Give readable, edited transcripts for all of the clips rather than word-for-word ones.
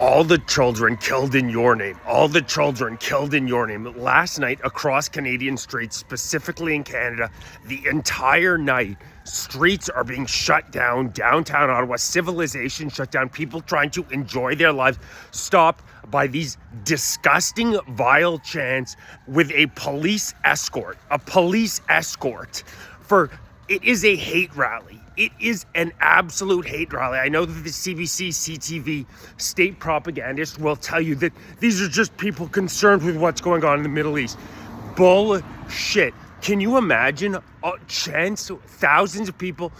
All the children killed in your name. All the children killed in your name. Last night, across Canadian streets, specifically in Canada, the entire night, streets are being shut down. Downtown Ottawa, civilization shut down. People trying to enjoy their lives, stopped by these disgusting, vile chants with a police escort. A police escort for... It is a hate rally. It is an absolute hate rally. I know that the CBC, CTV, state propagandists will tell you that these are just people concerned with what's going on in the Middle East. Bullshit. Can you imagine chants, thousands of people,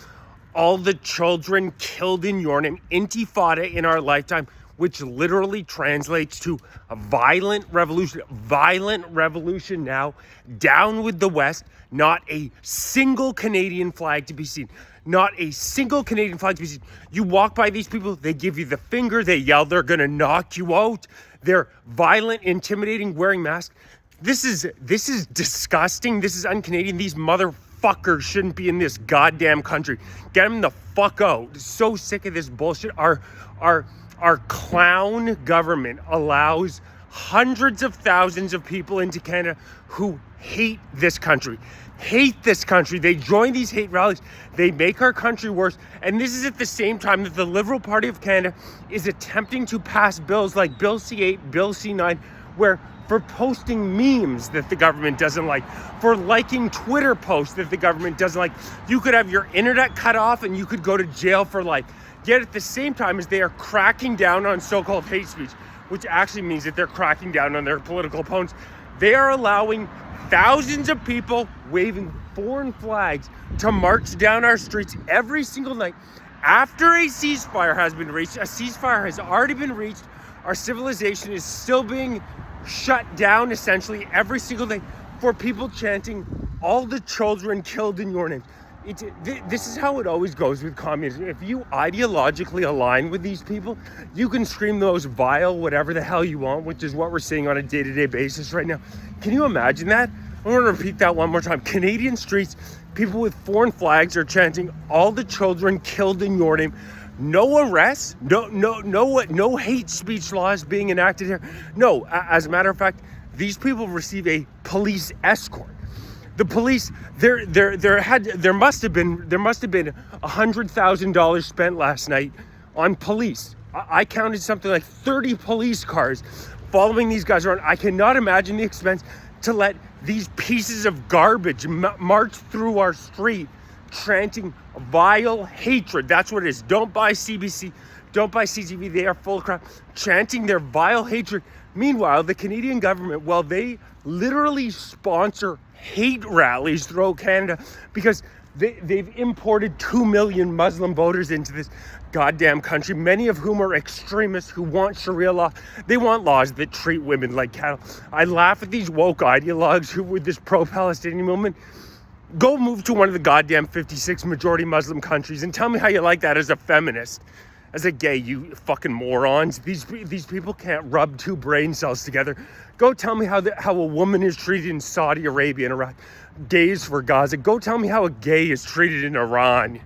all the children killed in your name, intifada in our lifetime, which literally translates to a violent revolution now, down with the West, not a single Canadian flag to be seen. Not a single Canadian flag to be seen. You walk by these people, they give you the finger, they yell they're gonna knock you out. They're violent, intimidating, wearing masks. This is disgusting. This is un-Canadian. These motherfuckers shouldn't be in this goddamn country. Get them the fuck out. So sick of this bullshit. Our clown government allows hundreds of thousands of people into Canada who hate this country. They join these hate rallies. They make our country worse. And this is at the same time that the Liberal Party of Canada is attempting to pass bills like Bill C8, Bill C9, where for posting memes that the government doesn't like, for liking Twitter posts that the government doesn't like, you could have your internet cut off and you could go to jail for life. Yet at the same time as they are cracking down on so-called hate speech, which actually means that they're cracking down on their political opponents, they are allowing thousands of people waving foreign flags to march down our streets every single night after a ceasefire has been reached. A ceasefire has already been reached. Our civilization is still being shut down essentially every single day for people chanting, all the children killed in your name. This is how it always goes with communism. If you ideologically align with these people, you can scream those vile whatever the hell you want, which is what we're seeing on a day-to-day basis right now. Can you imagine that? I want to repeat that one more time. Canadian streets, people with foreign flags are chanting, all the children killed in your name. No arrests, no hate speech laws being enacted here. No, as a matter of fact, these people receive a police escort. The police, there must have been $100,000 spent last night on police. I counted something like 30 police cars following these guys around. I cannot imagine the expense to let these pieces of garbage march through our street, chanting vile hatred. That's what it is. Don't buy CBC. Don't buy CTV. They are full of crap. Chanting their vile hatred. Meanwhile, the Canadian government, well, they literally sponsor hate rallies throughout Canada because they've imported 2 million Muslim voters into this goddamn country, many of whom are extremists who want Sharia law. They want laws that treat women like cattle. I laugh at these woke ideologues who, with this pro-Palestinian movement, go move to one of the goddamn 56 majority Muslim countries and tell me how you like that as a feminist. As a gay, you fucking morons. These people can't rub two brain cells together. Go tell me how a woman is treated in Saudi Arabia and Iraq. Gays for Gaza. Go tell me how a gay is treated in Iran.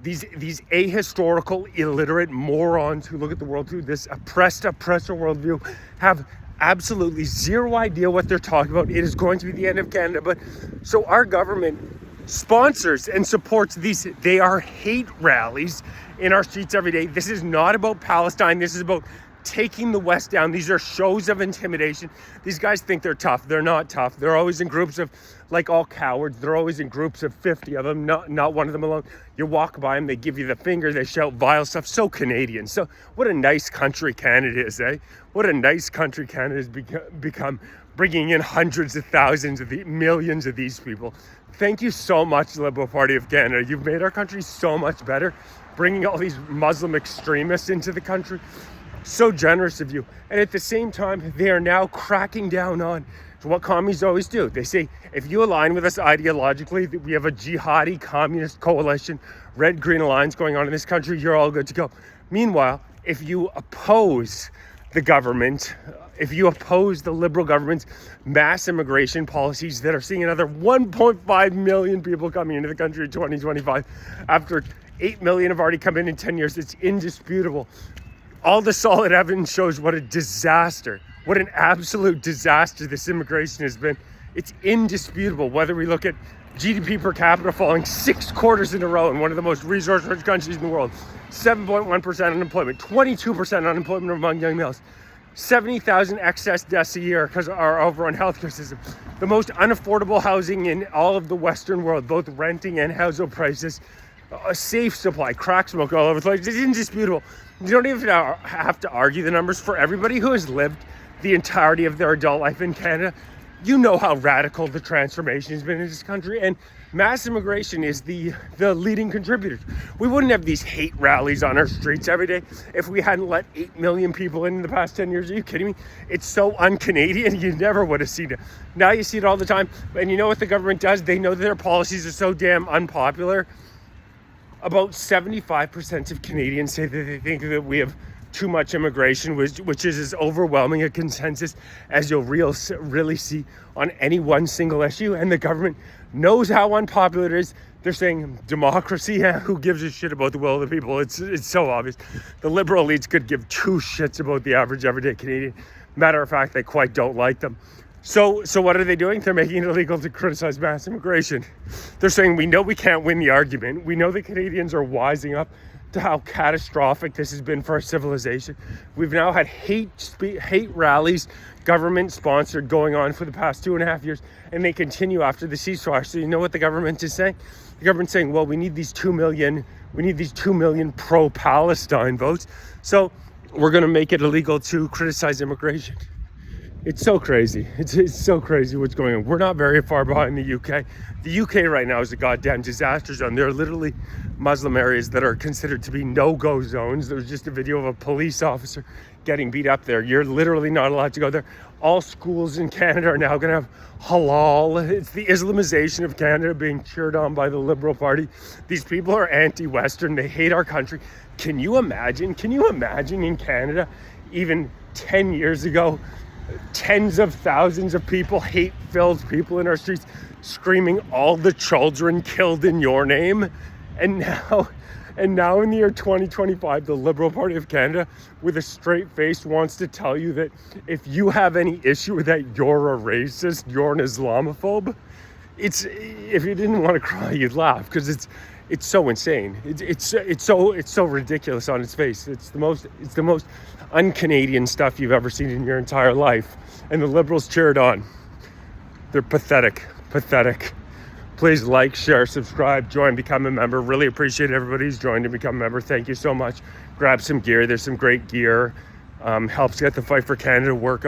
These ahistorical, illiterate morons who look at the world through this oppressor worldview have absolutely zero idea what they're talking about. It is going to be the end of Canada. But so our government sponsors and supports these. They are hate rallies in our streets every day. This is not about Palestine. This is about taking the West down. These are shows of intimidation. These guys think they're tough. They're not tough. They're always in groups of, like all cowards, they're always in groups of 50 of them, not one of them alone. You walk by them, they give you the finger, they shout vile stuff. So Canadian. So what a nice country Canada is, eh? What a nice country Canada has become, bringing in hundreds of thousands of millions of these people. Thank you so much, Liberal Party of Canada. You've made our country so much better, bringing all these Muslim extremists into the country. So generous of you. And at the same time, they are now cracking down on what commies always do. They say, if you align with us ideologically, that we have a jihadi communist coalition, red-green alliance going on in this country, you're all good to go. Meanwhile, if you oppose the government, if you oppose the Liberal government's mass immigration policies that are seeing another 1.5 million people coming into the country in 2025, after 8 million have already come in 10 years, it's indisputable. All the solid evidence shows what a disaster, what an absolute disaster this immigration has been. It's indisputable, whether we look at GDP per capita falling 6 quarters in a row in one of the most resource-rich countries in the world, 7.1% unemployment, 22% unemployment among young males, 70,000 excess deaths a year because of our overrun healthcare system, the most unaffordable housing in all of the Western world, both renting and household prices, a safe supply, crack smoke all over the place. It's indisputable. You don't even have to argue the numbers. For everybody who has lived the entirety of their adult life in Canada, you know how radical the transformation has been in this country, and mass immigration is the leading contributor. We wouldn't have these hate rallies on our streets every day if we hadn't let 8 million people in the past 10 years. Are you kidding me? It's so un-Canadian, you never would have seen it. Now you see it all the time, and you know what the government does? They know that their policies are so damn unpopular. About 75% of Canadians say that they think that we have too much immigration, which is as overwhelming a consensus as you'll really see on any one single issue. And the government knows how unpopular it is. They're saying democracy, who gives a shit about the will of the people? It's so obvious. The liberal elites could give two shits about the average everyday Canadian. Matter of fact, they quite don't like them. So what are they doing? They're making it illegal to criticize mass immigration. They're saying, we know we can't win the argument. We know the Canadians are wising up to how catastrophic this has been for our civilization. We've now had hate rallies, government sponsored, going on for the past 2.5 years, and they continue after the ceasefire. So you know what the government is saying? The government's saying, well, we need these 2 million pro-Palestine votes. So we're going to make it illegal to criticize immigration. It's so crazy. It's so crazy what's going on. We're not very far behind the UK. The UK right now is a goddamn disaster zone. There are literally Muslim areas that are considered to be no-go zones. There's just a video of a police officer getting beat up there. You're literally not allowed to go there. All schools in Canada are now going to have halal. It's the Islamization of Canada being cheered on by the Liberal Party. These people are anti-Western. They hate our country. Can you imagine in Canada, even 10 years ago, tens of thousands of people, hate-filled people in our streets screaming, all the children killed in your name? And now in the year 2025, the Liberal Party of Canada, with a straight face, wants to tell you that if you have any issue with that, you're a racist, you're an Islamophobe. If you didn't want to cry, you'd laugh, because it's so insane. It's so ridiculous on its face. It's the most un-Canadian stuff you've ever seen in your entire life. And the Liberals cheered on. They're pathetic. Please like, share, subscribe, join, become a member. Really appreciate everybody who's joined and become a member. Thank you so much. Grab some gear. There's some great gear. Helps get the Fight for Canada word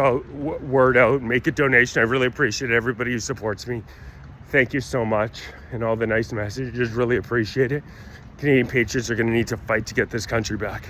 out. Make a donation. I really appreciate everybody who supports me. Thank you so much. And all the nice messages. Really appreciate it. Canadian patriots are going to need to fight to get this country back.